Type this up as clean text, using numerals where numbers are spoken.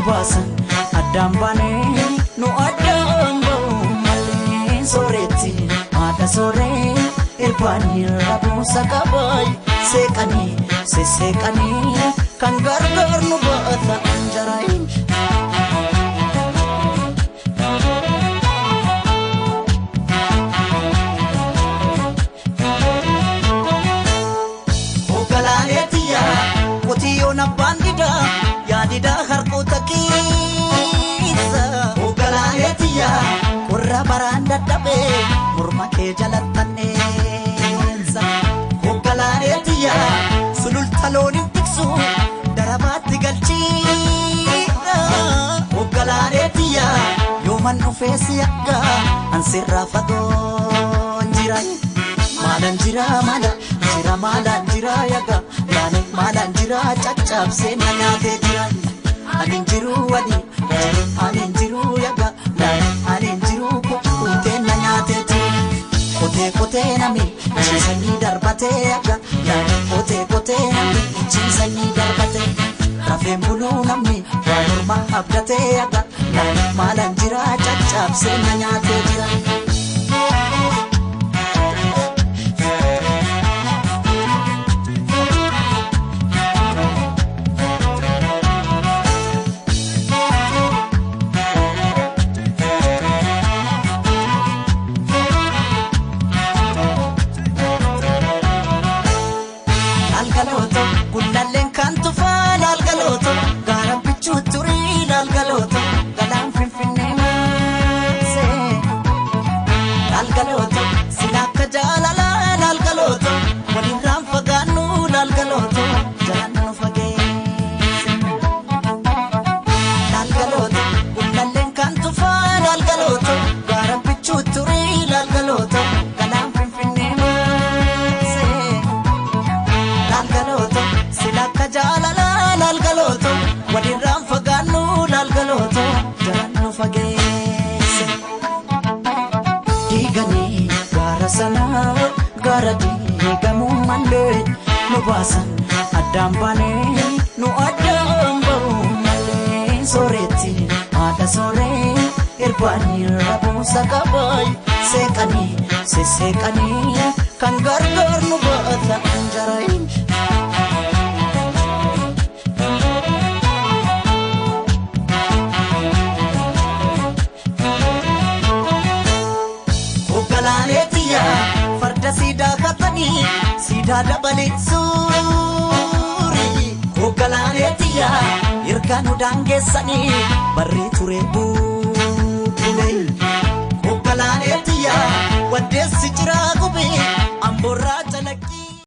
baasan addaan baanee nu addaan ba'u malee sooretti haadha sooree irbaanii rabuusa qabaay seeqanii sesseeqanii kan gargaar nu baata anjaraayin. Qotiyoon abbaan didaa yaadidaa harkoota keessa ogalaaleetiyaa warra baraan dadhabee morma kee jalattanneessa ogalaaleetiyaa sululta looniin tiksu darabaatti galchiidha ogalaaleetiyaa yooman dhufeessi akka ansirraa fagoon jira maalan jira maalan jira yaga laane maalan jira caccabsee na nyaatee jira anin jiru yaga laane anin jiru kuutee na nyaatee jira kotee nami ciisanii darbatee yaga laane kotee nami ciisanii darbatee rafeen buluu namni waa morma abdatee yaga laane maalan jira caccabsee na nyaatee jira. Gullalleen kan tufaa laalgalooto gaara bichuu turii laalgalooto galaan finfinnee maasee laalgalooto sila akka jaalalaa laalgalooto walirraan fagaannu laalgalooto jalaan nu fageesse laalgalooto gullalleen kan tufaa laalgalooto gaara bichuu turii laalgalooto galaan finfinnee maasee laalgalooto silakka jaalala laalgalooto walirraan fagaannu laalgalooto jalaan nu fageesse diiganii gaara sanaa gaara diigamuu malee nu baasan addaan baanee nu addaan ba'u malee sooretti haadha sooree irbaanii rabuusa qabaay seeqanii sesseeqanii kan gargaar nu baata anjaraayin. Farda siidaa katanii siidaa dabalee suurii ogalaaleetiyaa ergaa nu daangeessanii barree turee buulee